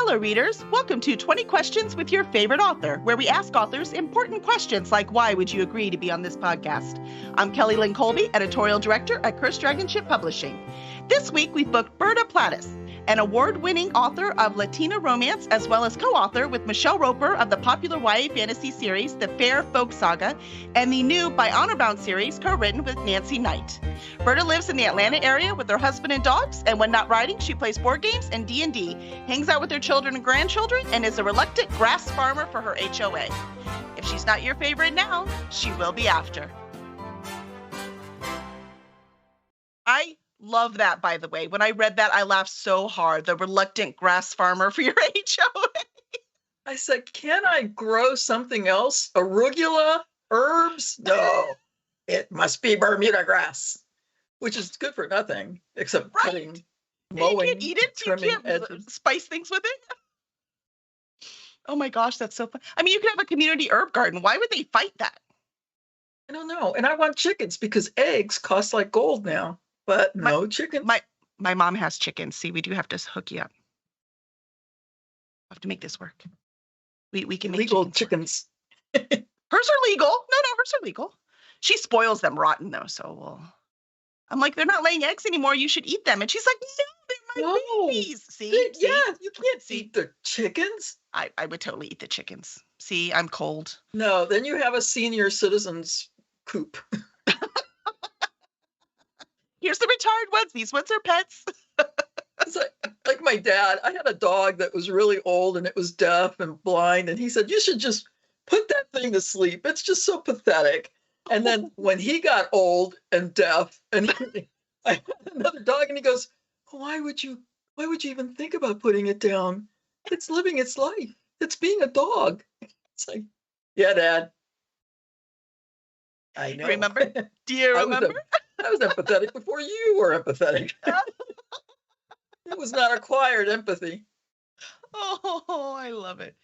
Hello, readers. Welcome to 20 Questions with Your Favorite Author, where we ask authors important questions like, why would you agree to be on this podcast? I'm Kelly Lynn Colby, editorial director at Cursed Dragon Ship Publishing. This week, we've booked Berta Platas, an award-winning author of Latina romance, as well as co-author with Michelle Roper of the popular YA fantasy series, The Fair Folk Saga, and the new By Honor Bound series, co-written with Nancy Knight. Berta lives in the Atlanta area with her husband and dogs, and when not writing, she plays board games and D&D, hangs out with her children and grandchildren, and is a reluctant grass farmer for her HOA. If she's not your favorite now, she will be after. I love that, by the way. When I read that, I laughed so hard. The reluctant grass farmer for your HOA. I said, can I grow something else? Arugula? Herbs? No. It must be Bermuda grass, which is good for nothing except cutting, mowing, you can't eat it. You can't edges. Spice things with it. Oh my gosh, that's so fun. I mean, you could have a community herb garden. Why would they fight that? I don't know. And I want chickens because eggs cost like gold now. But no chicken. My mom has chickens. See, we do have to hook you up. I have to make this work. We can make legal chickens. Hers are legal. No, hers are legal. She spoils them rotten though. So I'm like, they're not laying eggs anymore. You should eat them. And she's like, no, they're my babies. See? Yeah, you can't eat the chickens. I would totally eat the chickens. See, I'm cold. No, then you have a senior citizens coop. Here's the retired ones. These ones are pets. It's like my dad. I had a dog that was really old and it was deaf and blind. And he said, you should just put that thing to sleep. It's just so pathetic. And then when he got old and deaf and I had another dog and he goes, why would you even think about putting it down? It's living its life. It's being a dog. It's like, yeah, Dad. I know. Remember? Do you remember? I was empathetic before you were empathetic. It was not acquired empathy. Oh, I love it.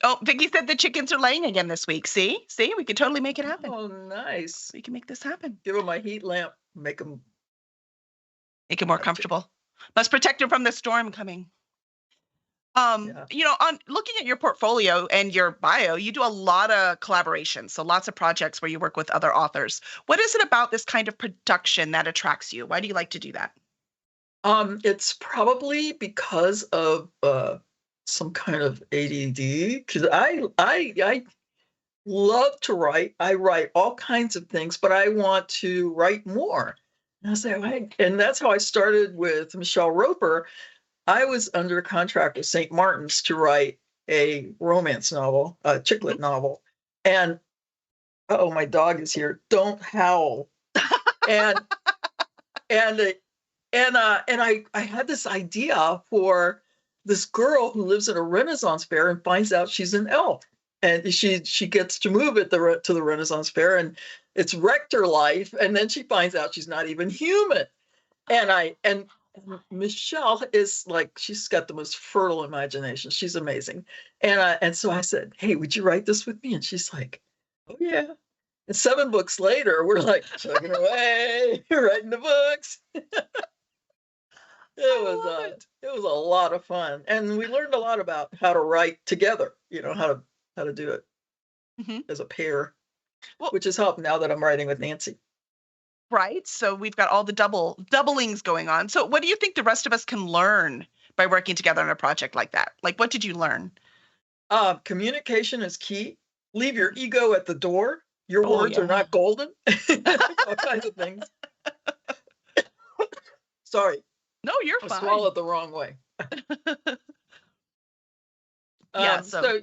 Oh, Vicki said the chickens are laying again this week. See, we could totally make it happen. Oh, nice. We can make this happen. Give them a heat lamp. Make them more comfortable. Must protect them from the storm coming. You know, on looking at your portfolio and your bio, you do a lot of collaborations. So lots of projects where you work with other authors. What is it about this kind of production that attracts you? Why do you like to do that? It's probably because of some kind of ADD. Because I love to write. I write all kinds of things, but I want to write more. And I say, and that's how I started with Michelle Roper. I was under contract with St. Martin's to write a romance novel, a chick lit novel. And my dog is here. Don't howl. And I had this idea for this girl who lives at a Renaissance fair and finds out she's an elf. And she gets to move to the Renaissance fair, and it's wrecked her life. And then she finds out she's not even human. And Michelle is like, she's got the most fertile imagination. She's amazing. And so I said, hey, would you write this with me? And she's like, oh, yeah. And 7 books later, we're like chugging away, writing the books. It was a lot of fun. And we learned a lot about how to write together, how to do it as a pair, which has helped now that I'm writing with Nancy. Right. So we've got all the doublings going on. So what do you think the rest of us can learn by working together on a project like that? Like, what did you learn? Communication is key. Leave your ego at the door. Your words are not golden. All kinds of things. Sorry. No, you're fine. I swallowed the wrong way. So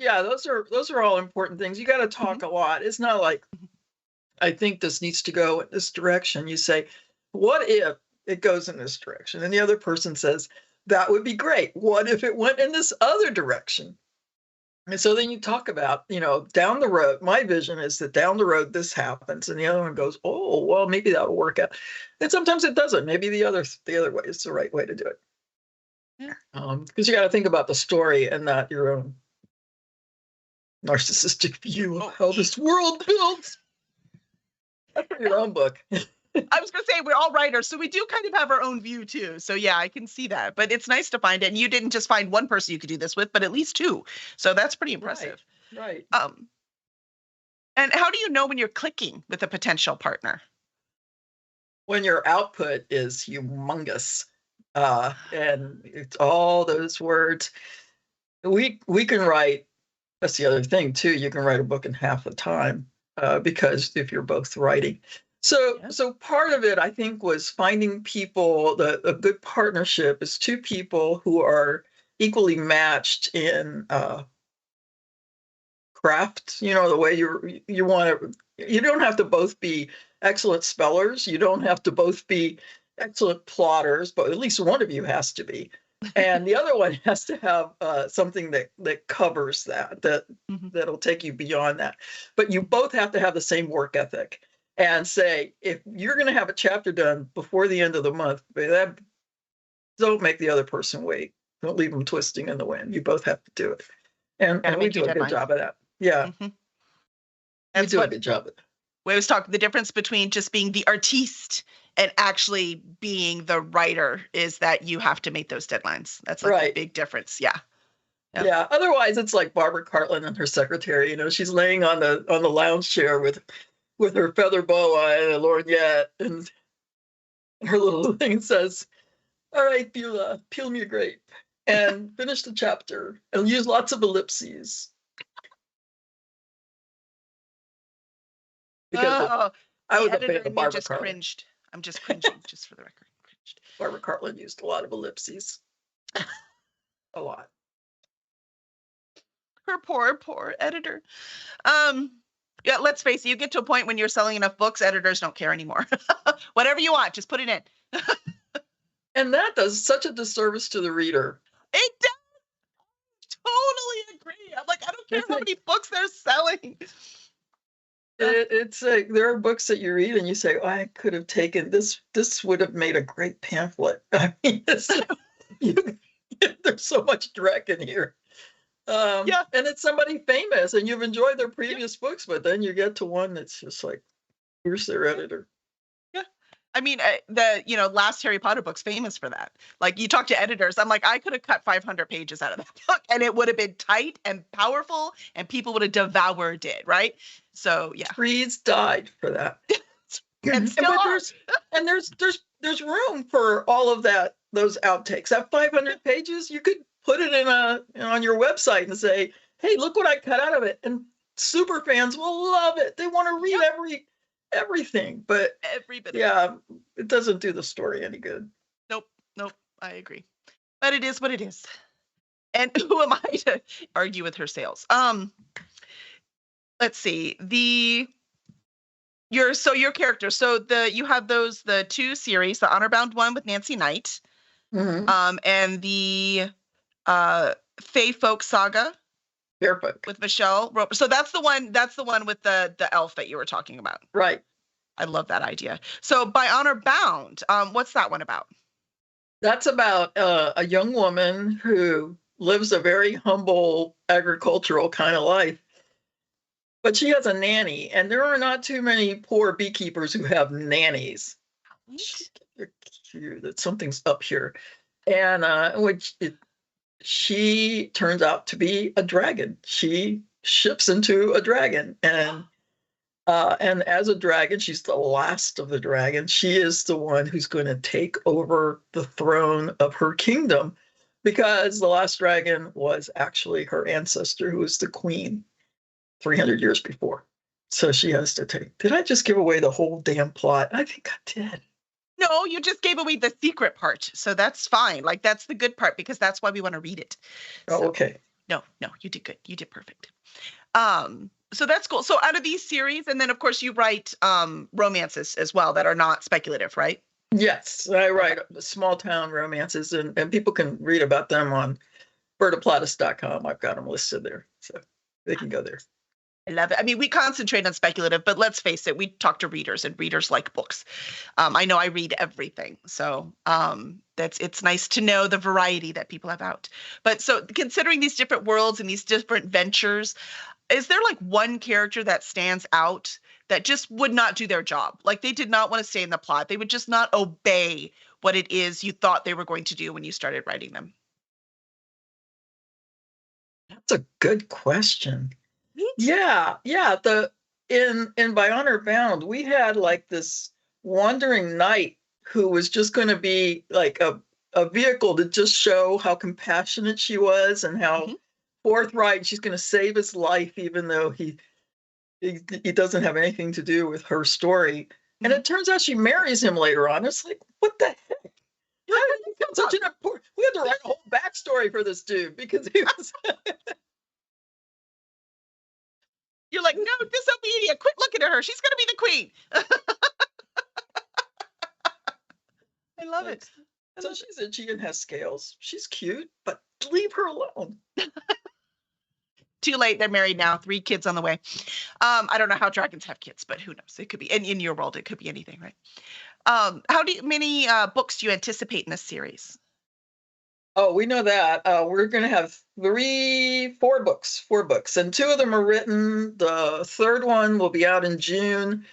those are all important things. You got to talk a lot. It's not like, I think this needs to go in this direction. You say, what if it goes in this direction? And the other person says, that would be great. What if it went in this other direction? And so then you talk about, down the road, my vision is that down the road, this happens. And the other one goes, oh, well, maybe that'll work out. And sometimes it doesn't. Maybe the other way is the right way to do it. Yeah. Because you got to think about the story and not your own narcissistic view of how this world builds. That's for your own book. I was going to say we're all writers, so we do kind of have our own view too. So yeah, I can see that. But it's nice to find it. And you didn't just find one person you could do this with, but at least two. So that's pretty impressive. Right. And how do you know when you're clicking with a potential partner? When your output is humongous, and it's all those words. We can write. That's the other thing too. You can write a book in half the time, because if you're both writing. So part of it, I think, was finding people. A good partnership is two people who are equally matched in craft. The way you want to. You don't have to both be excellent spellers. You don't have to both be excellent plotters, but at least one of you has to be. And the other one has to have something that covers that'll take you beyond that. But you both have to have the same work ethic and say, if you're going to have a chapter done before the end of the month, don't make the other person wait. Don't leave them twisting in the wind. You both have to do it. And we do a good job of that. Yeah. Mm-hmm. We do a good job of it. We always talk the difference between just being the artiste and actually being the writer is that you have to make those deadlines. That's like a big difference. Yeah. Yeah. Otherwise, it's like Barbara Cartland and her secretary. She's laying on the lounge chair with her feather boa and a lorgnette, and her little thing says, "All right, Beulah, peel me a grape and finish the chapter and use lots of ellipses." Because I was a fan of Barbara Cartland. Cringed. I'm just cringing, just for the record. Cringed. Barbara Cartland used a lot of ellipses. A lot. Her poor editor. Yeah, let's face it, you get to a point when you're selling enough books, editors don't care anymore. Whatever you want, just put it in. And that does such a disservice to the reader. It does. Totally agree. I'm like, I don't care how many books they're selling. It's like there are books that you read and you say, "Oh, I could have taken this. This would have made a great pamphlet." I mean, there's so much dreck in here. And it's somebody famous, and you've enjoyed their previous books, but then you get to one that's just like, where's their editor? Yeah, I mean, the last Harry Potter book's famous for that. Like, you talk to editors, I'm like, I could have cut 500 pages out of that book, and it would have been tight and powerful, and people would have devoured it, right? So yeah, trees died for that. And still there's room for all of those outtakes. That 500 pages, you could put it on your website and say, "Hey, look what I cut out of it," and super fans will love it. They want to read everything, but every bit. It doesn't do the story any good. Nope, I agree. But it is what it is. And who am I to argue with her sales? Let's see. Your character. So you have the two series, the Honor-Bound one with Nancy Knight, and the Fae Folk Saga. Fairfolk. With Michelle Roper. So that's the one with the elf that you were talking about. Right. I love that idea. So by Honor Bound, what's that one about? That's about a young woman who lives a very humble agricultural kind of life. But she has a nanny, and there are not too many poor beekeepers who have nannies. That something's up here. And she turns out to be a dragon. She ships into a dragon, and as a dragon, she's the last of the dragons. She is the one who's going to take over the throne of her kingdom, because the last dragon was actually her ancestor, who was the queen 300 years before. So she has to take. Did I just give away the whole damn plot? I think I did. No, you just gave away the secret part. So that's fine. Like, that's the good part, because that's why we want to read it. Oh, okay. No, you did good. You did perfect. So that's cool. So out of these series, and then of course you write romances as well that are not speculative, right? Yes, I write small town romances, and people can read about them on bertaplatas.com. I've got them listed there, so they can go there. I love it. I mean, we concentrate on speculative, but let's face it, we talk to readers, and readers like books. I know I read everything, so it's nice to know the variety that people have out. But so considering these different worlds and these different ventures, is there like one character that stands out that just would not do their job? Like they did not want to stay in the plot. They would just not obey what it is you thought they were going to do when you started writing them. That's a good question. Right? Yeah, yeah. In By Honor Bound, we had like this wandering knight who was just going to be like a vehicle to just show how compassionate she was and how forthright. She's going to save his life, even though he doesn't have anything to do with her story. And it turns out she marries him later on. It's like, what the heck? How did he become such an important? We had to write a whole backstory for this dude because he was. You're like, no, disobedient. Quit looking at her. She's going to be the queen. I love it. So she's itchy and has scales. She's cute, but leave her alone. Too late. They're married now. 3 kids on the way. I don't know how dragons have kids, but who knows? It could be. And in your world, it could be anything, right? Many books do you anticipate in this series? Oh, we know that. We're going to have 4 books, and 2 of them are written. The 3rd one will be out in June,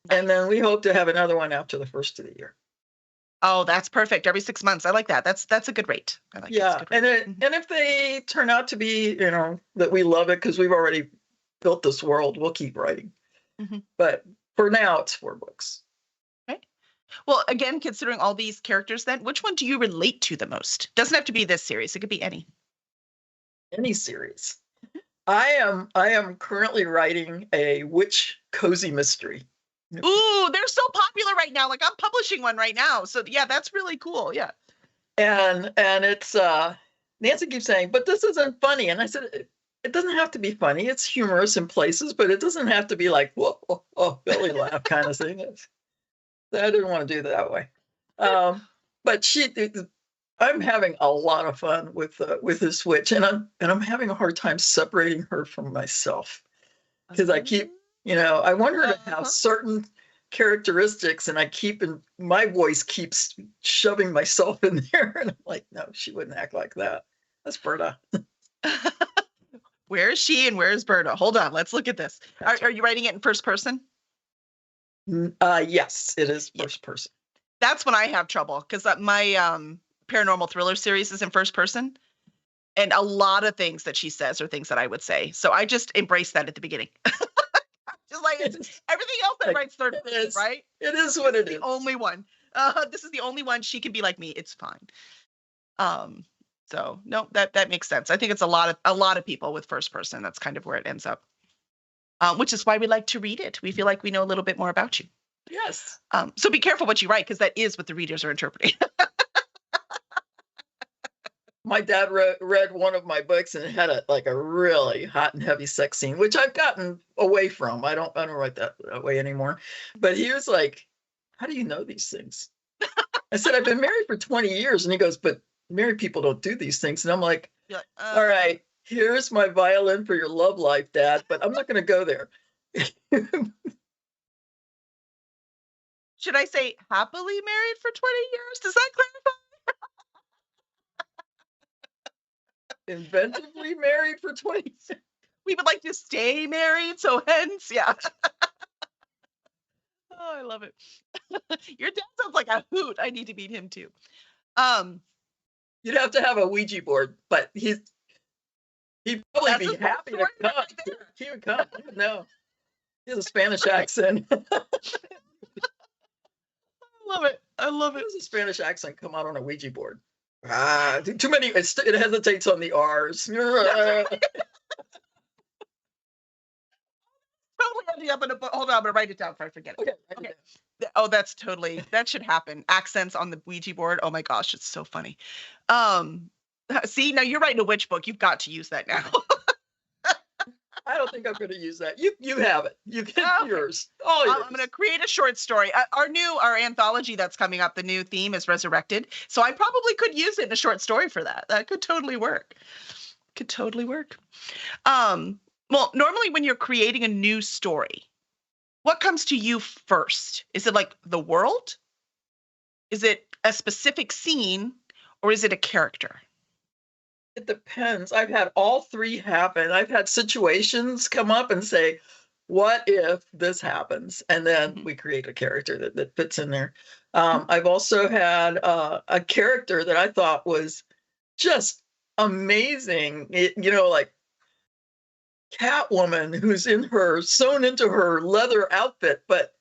and then we hope to have another one after the first of the year. Oh, that's perfect. Every 6 months. I like that. That's a good rate. I like yeah, and if they turn out to be, that we love it because we've already built this world, we'll keep writing. But for now, it's 4 books. Okay. Well, again, considering all these characters, then which one do you relate to the most? Doesn't have to be this series. It could be any. Any series. I am currently writing a witch cozy mystery. Ooh, they're so popular right now. Like I'm publishing one right now. So yeah, that's really cool. Yeah. And it's Nancy keeps saying, but this isn't funny. And I said, it doesn't have to be funny. It's humorous in places, but it doesn't have to be like, whoa, belly laugh kind of thing. I didn't want to do it that way. But I'm having a lot of fun with this witch, and I'm having a hard time separating her from myself because I keep, I want her to have certain characteristics, and my voice keeps shoving myself in there, and I'm like, no, she wouldn't act like that. That's Berta. Where is she and where is Berta? Hold on, let's look at this. Are you writing it in first person? Yes, it is first person. That's when I have trouble because my paranormal thriller series is in first person, and a lot of things that she says are things that I would say. So I just embrace that at the beginning. Just like everything else that writes third person, right? It is what it is. The only one. This is the only one she can be like me. It's fine. So no, that makes sense. I think it's a lot of people with first person. That's kind of where it ends up. Which is why we like to read it. We feel like we know a little bit more about you. Yes. So be careful what you write because that is what the readers are interpreting. My dad read one of my books and it had a really hot and heavy sex scene, which I've gotten away from. I don't write that way anymore. But he was like, "How do you know these things?" I said, "I've been married for 20 years." And he goes, "But married people don't do these things." And I'm like, "All right, here's my violin for your love life, Dad, but I'm not going to go there." Should I say happily married for 20 years? Does that clarify? Inventively married for 20 years. We would like to stay married, so hence, yeah. Oh, I love it. Your dad sounds like a hoot. I need to meet him too. You'd have to have a Ouija board, but he'd probably be happy to come. He would come. He would know. He has a Spanish accent. I love it. Does a Spanish accent come out on a Ouija board? Too many. It hesitates on the R's. Totally ending up in a book. Hold on, I'm gonna write it down before I forget it. Okay. Oh, that should happen. Accents on the Ouija board. Oh my gosh, it's so funny. See, now you're writing a witch book. You've got to use that now. I don't think I'm going to use that. You have it. You get yours. Oh, I'm going to create a short story. Our anthology that's coming up, the new theme is resurrected. So I probably could use it in a short story for that. That could totally work. Well, normally when you're creating a new story, what comes to you first? Is it like the world? Is it a specific scene, or is it a character? It depends. I've had all three happen. I've had situations come up and say, what if this happens? And then Mhm. we create a character that fits in there. I've also had a character that I thought was just amazing. Like Catwoman, who's in her sewn into her leather outfit, but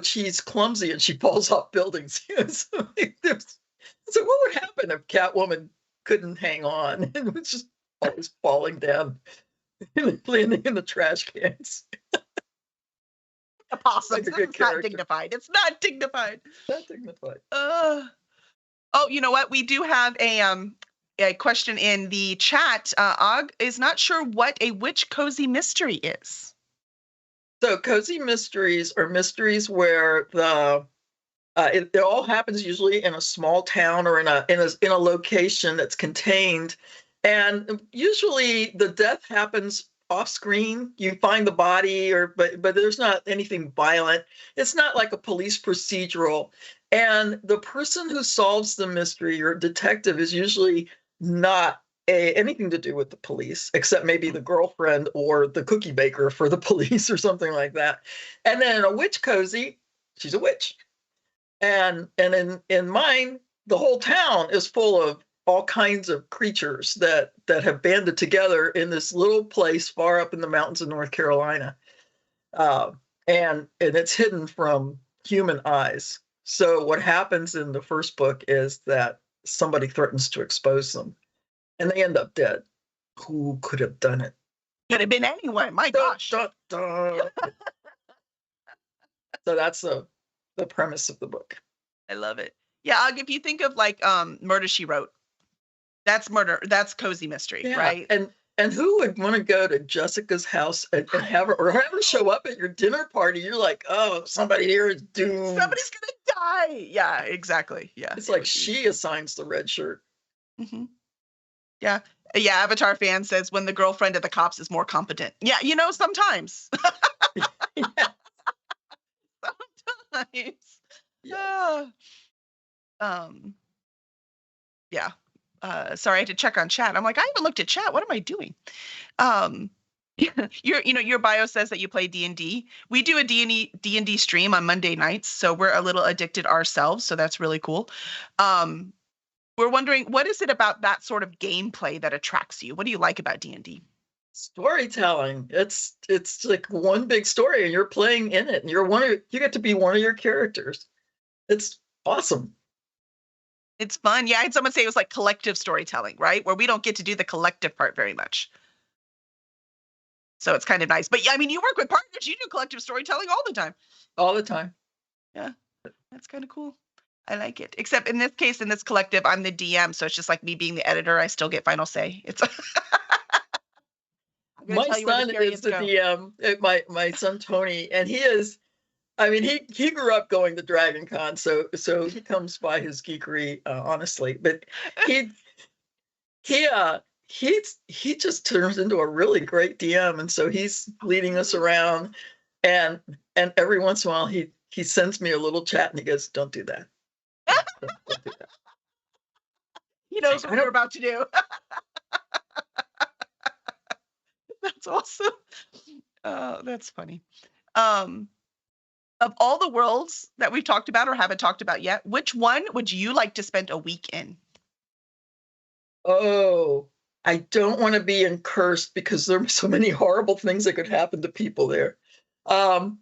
she's clumsy and she falls off buildings. So what would happen if Catwoman couldn't hang on and was just always falling down and landing in the trash cans? Opossums. Like a This good is not character. dignified. It's not dignified. Not dignified. Oh, you know what? We do have a question in the chat. Og is not sure what a witch cozy mystery is. So cozy mysteries are mysteries where it all happens usually in a small town or in a location that's contained, and usually the death happens off screen. You find the body, but there's not anything violent. It's not like a police procedural, and the person who solves the mystery or detective is usually not anything to do with the police, except maybe the girlfriend or the cookie baker for the police or something like that. And then in a witch cozy, she's a witch. And in mine, the whole town is full of all kinds of creatures that have banded together in this little place far up in the mountains of North Carolina, uh, and it's hidden from human eyes. So what happens in the first book is that somebody threatens to expose them, and they end up dead. Who could have done it? Could have been anyone. My Dun, gosh. dun, dun. So that's the premise of the book. I love it. Yeah, Og, if you think of like Murder She Wrote, that's murder. That's cozy mystery, Yeah, right? and who would want to go to Jessica's house and have her show up at your dinner party? You're like, oh, somebody here is doomed. Somebody's gonna die. Yeah, exactly. Yeah. It's like she assigns the red shirt. Mm-hmm. Yeah. Yeah, Avatar fan says when the girlfriend of the cops is more competent. Yeah, sometimes. Yeah. Sometimes. Yeah. Um, yeah. Sorry, I had to check on chat. I'm like, I haven't looked at chat. What am I doing? Um, your bio says that you play D&D. We do a D&D stream on Monday nights, so we're a little addicted ourselves. So that's really cool. We're wondering, what is it about that sort of gameplay that attracts you? What do you like about D&D? Storytelling. It's like one big story, and you're playing in it, and you get to be one of your characters. It's awesome. It's fun. Yeah, I had someone say it was like collective storytelling, right? Where we don't get to do the collective part very much. So it's kind of nice. But yeah, I mean, you work with partners, you do collective storytelling all the time. All the time. Yeah, that's kind of cool. I like it. Except in this case, in this collective, I'm the DM, so it's just like me being the editor. I still get final say. It's I'm gonna My tell you where the son is periods the go. DM. My son Tony, and he is. I mean, he grew up going to Dragon Con, so he comes by his geekery, honestly. But he he he just turns into a really great DM, and so he's leading us around, and every once in a while he sends me a little chat, and he goes, "Don't do that. Don't do that." He knows I what we're don't. about to do. That's awesome. That's funny. Um, of all the worlds that we've talked about or haven't talked about yet, which one would you like to spend a week in? Oh, I don't want to be in Cursed because there are so many horrible things that could happen to people there. Um,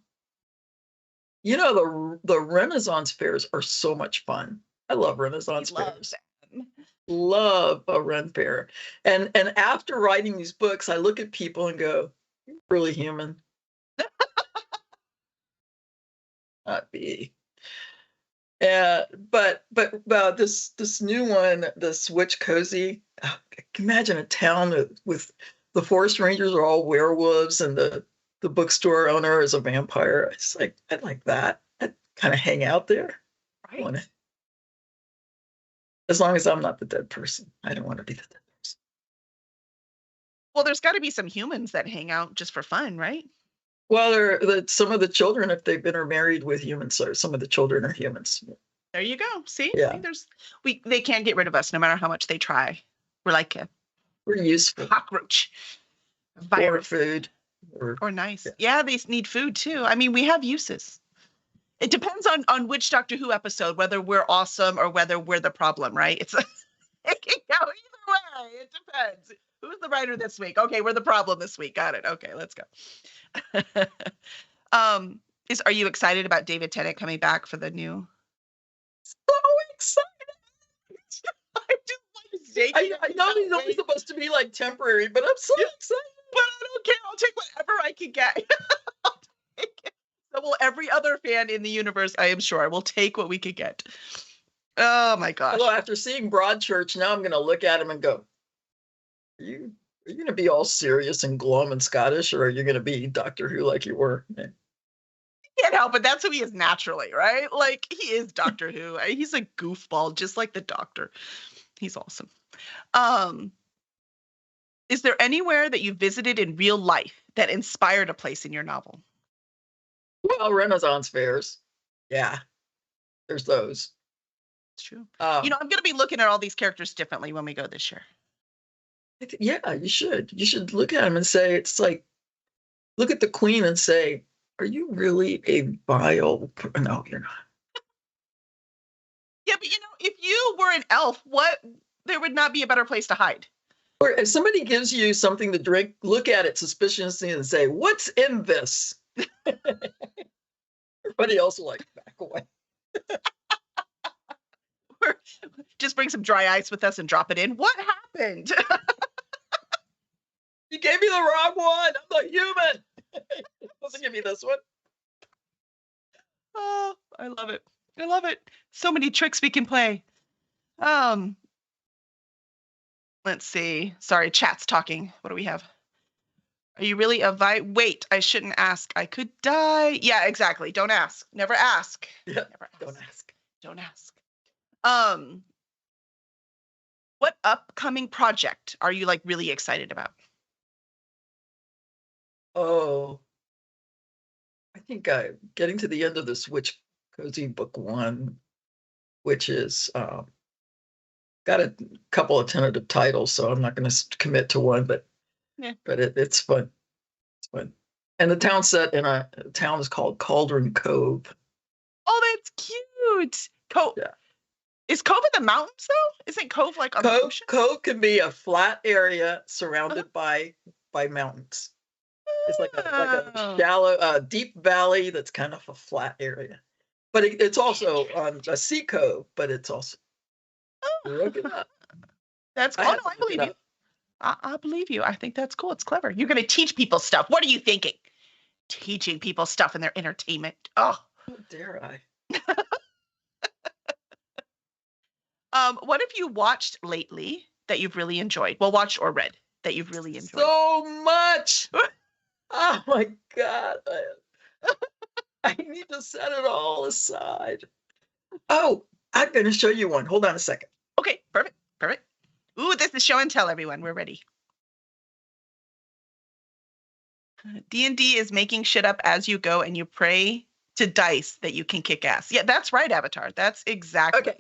the Renaissance fairs are so much fun. I love Renaissance fairs. Them. Love a Ren fair. And after writing these books, I look at people and go, "You're really human." Not be. Yeah, but this new one, this Witch Cozy. Imagine a town with the forest rangers are all werewolves and the bookstore owner is a vampire. It's like I'd like that. I'd kind of hang out there. I Right? want to, as long as I'm not the dead person. I don't want to be the dead person. Well, there's got to be some humans that hang out just for fun, right? Well, some of the children, if they've been married with humans, so some of the children are humans. There you go. See, Yeah. they can't get rid of us no matter how much they try. We're like We're useful. Cockroach. Or Virus. food. Or nice. Yeah. Yeah, they need food too. I mean, we have uses. It depends on which Doctor Who episode, whether we're awesome or whether we're the problem, right? It can go either way. It depends. Who's the writer this week? Okay, we're the problem this week. Got it. Okay, let's go. Are you excited about David Tennant coming back for the new? So excited. I'm just like shaking. I know he's only supposed to be like temporary, but I'm so excited. But I don't care. I'll take whatever I can get. I'll take it. So will every other fan in the universe, I am sure. We'll take what we could get. Oh my gosh. Although after seeing Broadchurch, now I'm going to look at him and go, are you going to be all serious and glum and Scottish, or are you going to be Doctor Who like you were? You can't help it. That's who he is naturally, right? Like, he is Doctor Who. He's a goofball, just like the Doctor. He's awesome. Is there anywhere that you visited in real life that inspired a place in your novel? Well, Renaissance fairs. Yeah, there's those. It's true. I'm going to be looking at all these characters differently when we go this year. Yeah, you should. You should look at them and say, it's like, look at the Queen and say, are you really a vile? No, you're not. Yeah, but if you were an elf, there would not be a better place to hide. Or if somebody gives you something to drink, look at it suspiciously and say, what's in this? Everybody else will back away. Just bring some dry ice with us and drop it in. What happened? You gave me the wrong one. I'm not human. Doesn't give me this one. Oh, I love it. I love it. So many tricks we can play. Let's see. Sorry, chat's talking. What do we have? Are you really wait, I shouldn't ask. I could die. Yeah, exactly. Don't ask. Never ask. Yeah, never ask. don't ask. Don't ask. What upcoming project are you really excited about? Oh, I think getting to the end of this Witch Cozy Book 1, which is got a couple of tentative titles, so I'm not going to commit to one, but it's fun. It's fun. And the town set in a town is called Cauldron Cove. Oh, that's cute. Cove. Yeah. Is Cove in the mountains though? Isn't Cove on the ocean? Cove can be a flat area surrounded by mountains. It's like a shallow, deep valley that's kind of a flat area. But it's also on a sea cove, but it's also. Look it up. That's cool. I believe you. I believe you. I think that's cool. It's clever. You're going to teach people stuff. What are you thinking? Teaching people stuff in their entertainment. Oh. How dare I? What have you watched lately that you've really enjoyed? Well, watched or read that you've really enjoyed? So much. Oh my God. I need to set it all aside. Oh, I'm going to show you one. Hold on a second. Okay, perfect. Ooh, this is show and tell, everyone. We're ready. D&D is making shit up as you go, and you pray to dice that you can kick ass. Yeah, that's right, Avatar. That's exactly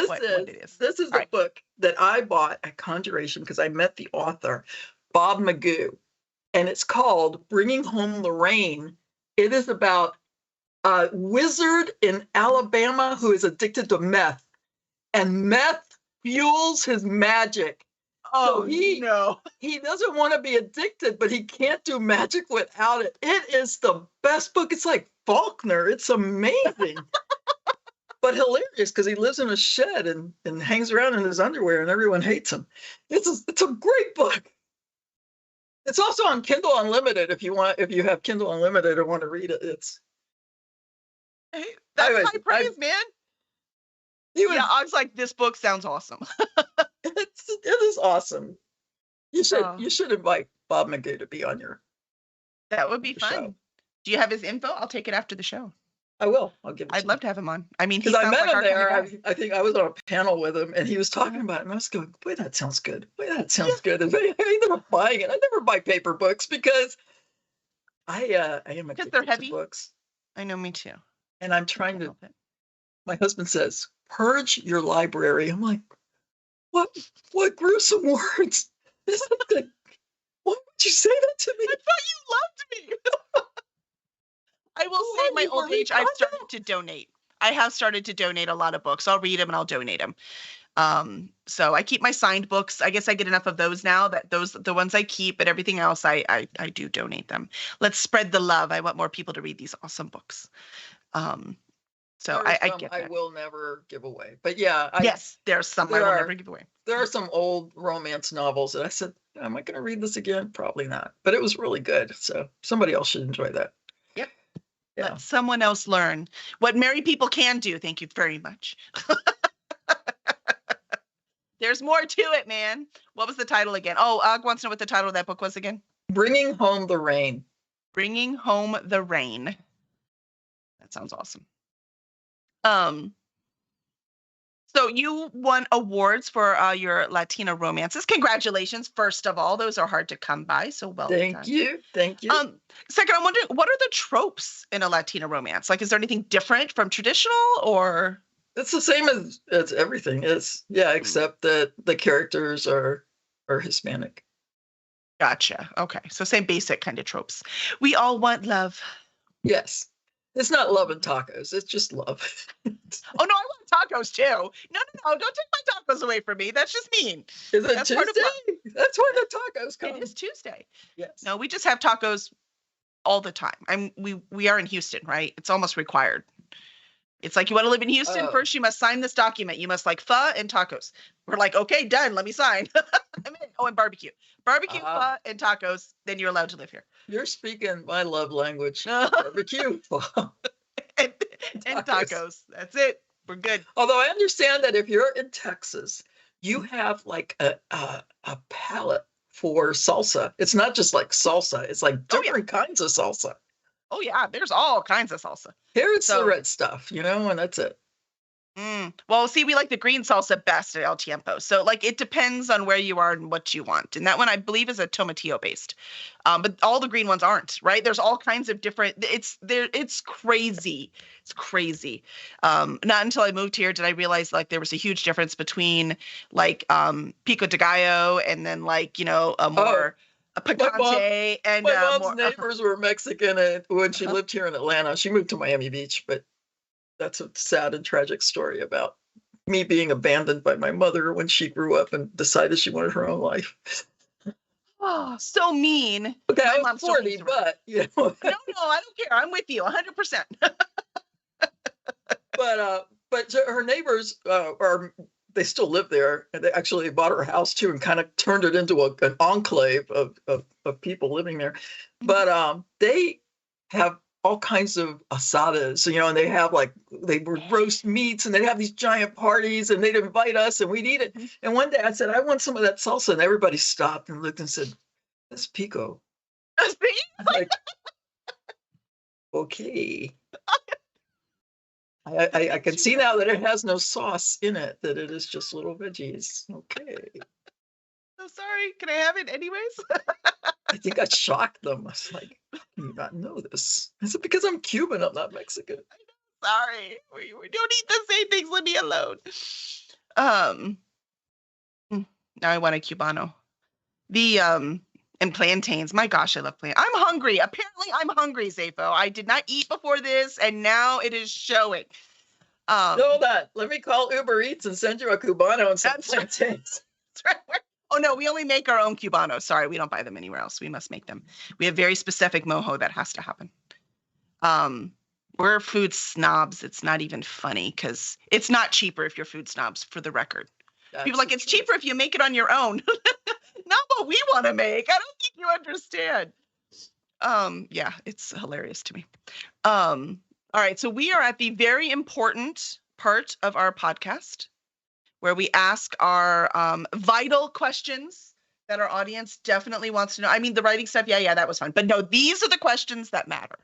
what it is. This is a book that I bought at Conjuration because I met the author, Bob Magoo, and it's called Bringing Home the Rain. It is about a wizard in Alabama who is addicted to meth, and meth fuels his magic. Oh, so he doesn't want to be addicted, but he can't do magic without it. It is the best book. It's like Faulkner. It's amazing. But hilarious because he lives in a shed and hangs around in his underwear and everyone hates him. It's a great book. It's also on Kindle Unlimited if you have Kindle Unlimited or want to read it. That's high praise, man. I was like, this book sounds awesome. It is awesome. You should invite Bob Magoo to be on your. That would be fun. Show. Do you have his info? I'll take it after the show. I will. I'll give it. I'd love to have him on. I mean, because I met him there. I think I was on a panel with him, and he was talking about it, and I was going, "Boy, that sounds good. Boy, that sounds good." And I ended up buying it. I never buy paper books because I am addicted they're heavy. to books. I know, me too. And I'm trying to. My husband says, "Purge your library." I'm like, "What? What gruesome words?" It's like, why would you say that to me? I thought you loved me. I will say in my You old Marie age, I've Kondo? started to donate. I have started to donate a lot of books. I'll read them and I'll donate them. So I keep my signed books. I guess I get enough of those now that those the ones I keep, but everything else I do donate them. Let's spread the love. I want more people to read these awesome books. So There are I some get I that. will never give away. But yeah, Yes, there's some I there will are never give away. there are some old romance novels that I said, am I going to read this again? Probably not. But it was really good. So somebody else should enjoy that. Yep. Yeah. Let someone else learn what married people can do. Thank you very much. There's more to it, man. What was the title again? Oh, Og wants to know what the title of that book was again. Bringing Home the Rain. Bringing Home the Rain. That sounds awesome. Um, so you won awards for your Latina romances. Congratulations, first of all. Those are hard to come by, so well Thank done. you. Thank you. Second, I'm wondering, what are the tropes in a Latina romance? Like, is there anything different from traditional or? It's the same as everything is. Yeah, except that the characters are Hispanic. Gotcha. Okay. So same basic kind of tropes. We all want love. Yes. It's not love and tacos. It's just love. Oh, no, I want tacos too. No. Don't take my tacos away from me. That's just mean. Is it That's part of Tuesday? That's when the tacos come. It is Tuesday. Yes. No, we just have tacos all the time. We are in Houston, right? It's almost required. It's like, you want to live in Houston? Oh. First, you must sign this document. You must like pho and tacos. We're like, okay, done. Let me sign. I'm in. Oh, and barbecue. Barbecue, pho, and tacos. Then you're allowed to live here. You're speaking my love language. Barbecue. and tacos. That's it. We're good. Although I understand that if you're in Texas, you have like a palette for salsa. It's not just like salsa. It's like different kinds of salsa. Oh, yeah. There's all kinds of salsa. Here it's the red stuff, and that's it. Well, see, we like the green salsa best at El Tiempo. So, like, it depends on where you are and what you want. And that one, I believe, is a tomatillo based. But all the green ones aren't, right? There's all kinds of different. It's crazy. It's crazy. Not until I moved here did I realize like there was a huge difference between like pico de gallo and then like a more. A picante and my mom's neighbors were Mexican, and when she lived here in Atlanta, she moved to Miami Beach. But that's a sad and tragic story about me being abandoned by my mother when she grew up and decided she wanted her own life. Oh, so mean. Okay, I'm 40, but No, I don't care. I'm with you 100%. But her neighbors they still live there, and they actually bought her house too and kind of turned it into an enclave of people living there. But they have all kinds of asadas, and they have they would roast meats, and they'd have these giant parties, and they'd invite us, and we'd eat it. And one day I said, I want some of that salsa, and everybody stopped and looked and said, that's pico. Like, okay. I can see now that it has no sauce in it, that it is just little veggies. Okay. So sorry. Can I have it anyways? I think I shocked them. I was like, how can you not know this? Is it because I'm Cuban? I'm not Mexican. Sorry. We don't eat the same things. Leave me alone. Now I want a Cubano. And plantains. My gosh, I love plantains. I'm hungry. Apparently, I'm hungry, Zafo. I did not eat before this, and now it is showing. Hold on. Let me call Uber Eats and send you a Cubano and some plantains. That's right. Oh, no, we only make our own Cubanos. Sorry, we don't buy them anywhere else. We must make them. We have very specific mojo that has to happen. We're food snobs. It's not even funny because it's not cheaper if you're food snobs, for the record. That's people like, it's cheaper if you make it on your own. Not what we want to make. I don't think you understand. Yeah, it's hilarious to me. All right, so we are at the very important part of our podcast where we ask our vital questions that our audience definitely wants to know. I mean, the writing stuff, yeah, that was fun. But no, these are the questions that matter.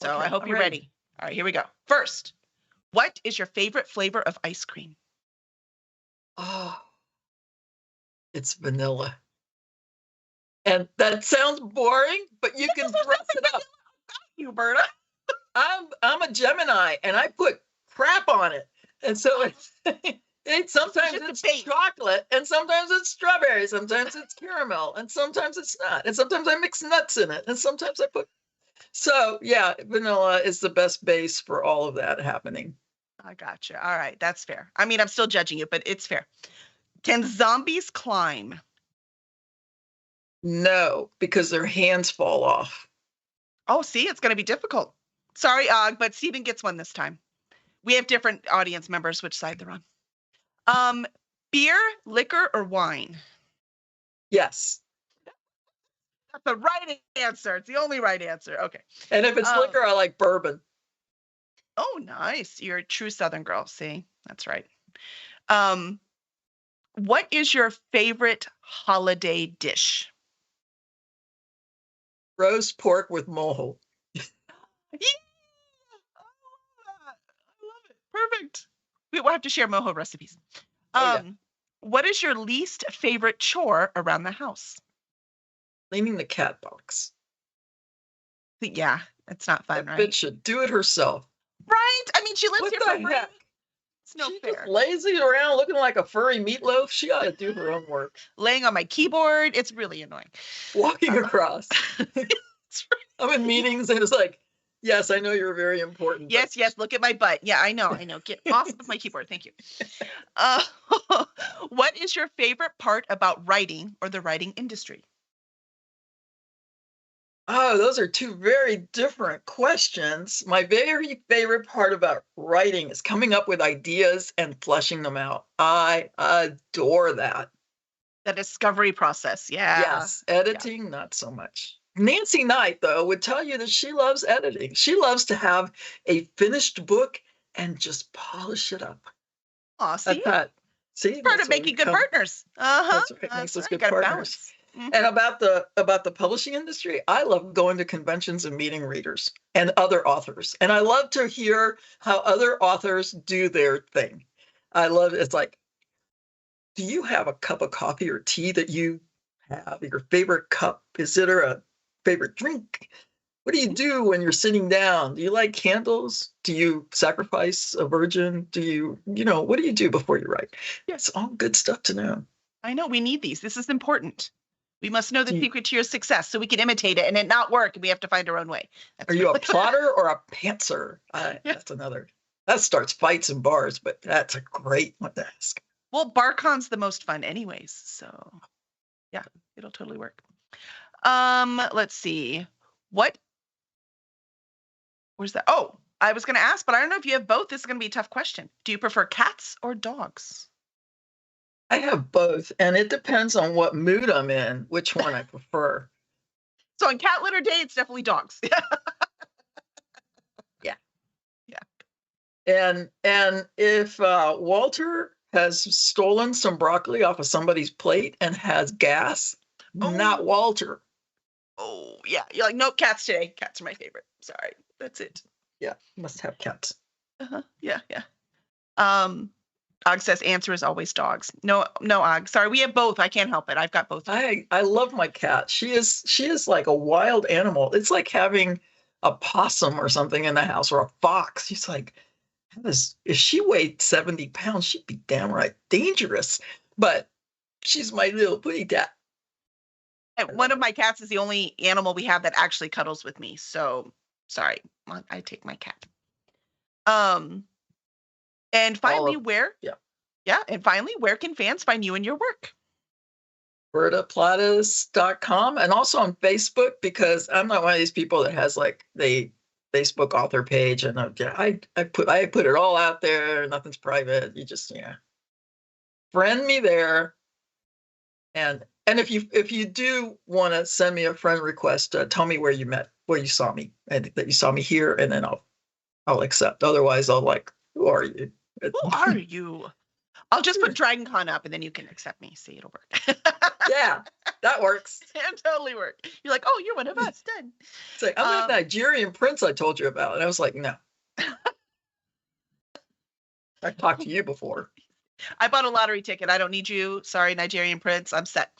So okay, I hope you're ready. All right, here we go. First, what is your favorite flavor of ice cream? Oh, it's vanilla. And that sounds boring, but you can dress it up. You, Berta. I'm a Gemini, and I put crap on it, and so Sometimes just a it's base. chocolate, and sometimes it's strawberry, sometimes it's caramel, and sometimes it's not. And sometimes I mix nuts in it, and sometimes I put. So, yeah, vanilla is the best base for all of that happening. I gotcha. All right, that's fair. I mean, I'm still judging you, but it's fair. Can zombies climb? No, because their hands fall off. Oh, see, it's going to be difficult. Sorry, Og, but Steven gets one this time. We have different audience members, which side they're on. Um, beer, liquor, or wine? Yes. That's the right answer. It's the only right answer. Okay. And if it's liquor, I like bourbon. Oh, nice. You're a true Southern girl. See, that's right. Um, what is your favorite holiday dish? Roast pork with mojo. Yeah, I love it. Perfect. We will have to share mojo recipes. Oh, yeah. What is your least favorite chore around the house? Cleaning the cat box. Yeah, it's not fun, That right? bitch should do it herself. Right? I mean, she lives What here the for free. heck? It's no She just fair. lazy around looking like a furry meatloaf. She ought to do her own work. Laying on my keyboard, it's really annoying. Walking across. That's right. I'm in meetings and it's like, yes, I know you're very important. Yes, yes, look at my butt. Yeah, I know. Get off of my keyboard. Thank you. Uh, what is your favorite part about writing or the writing industry? Oh, those are two very different questions. My very favorite part about writing is coming up with ideas and fleshing them out. I adore that. The discovery process. Yeah. Yes, editing, not so much. Nancy Knight, though, would tell you that she loves editing. She loves to have a finished book and just polish it up. Aw, see? See, Part of making good partners. That's right. Makes That's us right. good Gotta partners. balance. Mhm. And about the publishing industry, I love going to conventions and meeting readers and other authors. And I love to hear how other authors do their thing. I love it's like, do you have a cup of coffee or tea that you have? Your favorite cup? Is it a favorite drink? What do you do when you're sitting down? Do you light candles? Do you sacrifice a virgin? Do what do you do before you write? It's all good stuff to know. I know we need these. This is important. We must know the Do you, secret to your success so we can imitate it and it not work and we have to find our own way. are you a plotter or a pantser? That's another. That starts fights in bars, but that's a great one to ask. Well, BarCon's the most fun anyways, so yeah, it'll totally work. Let's see. Where's that? Oh, I was gonna ask, but I don't know if you have both. This is gonna be a tough question. Do you prefer cats or dogs? I have both, and it depends on what mood I'm in, which one I prefer. So on cat litter day, it's definitely dogs. Yeah. Yeah. And if Walter has stolen some broccoli off of somebody's plate and has gas, not Walter. Oh, yeah. You're like, nope, cats today. Cats are my favorite. Sorry. That's it. Yeah, must have cats. Yeah, yeah. Og says answer is always dogs. No, Og. Sorry, we have both. I can't help it. I've got both. I love my cat. She is like a wild animal. It's like having a possum or something in the house or a fox. She's like, if she weighed 70 pounds, she'd be downright dangerous. But she's my little putty cat. One of my cats is the only animal we have that actually cuddles with me. So sorry, I take my cat. And finally, where can fans find you and your work? BertaPlatas.com and also on Facebook, because I'm not one of these people that has like the Facebook author page, and I put it all out there. Nothing's private. You just friend me there, and if you do want to send me a friend request, tell me where you saw me, and that you saw me here, and then I'll accept. Otherwise, I'll like, who are you? Who are you? I'll just put Dragon Con up and then you can accept me. See, it'll work. Yeah, that works. It'll totally work. You're like, oh, you're one of us. Done. It's like, I'm that Nigerian prince I told you about. And I was like, no. I've talked to you before. I bought a lottery ticket. I don't need you. Sorry, Nigerian prince. I'm set.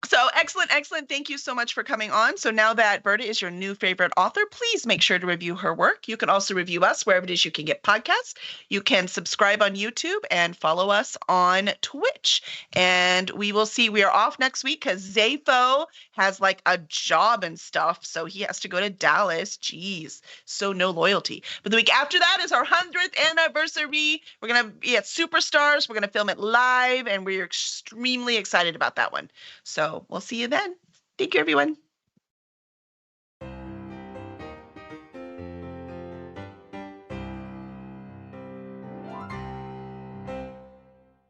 So excellent, excellent. Thank you so much for coming on. So now that Berta is your new favorite author, please make sure to review her work. You can also review us wherever it is you can get podcasts. You can subscribe on YouTube and follow us on Twitch. And we will see. We are off next week because Zafo has like a job and stuff. So he has to go to Dallas. Jeez. So no loyalty. But the week after that is our 100th anniversary. We're going to be at Superstars. We're going to film it live. And we're extremely excited about that one. So we'll see you then. Thank you, everyone.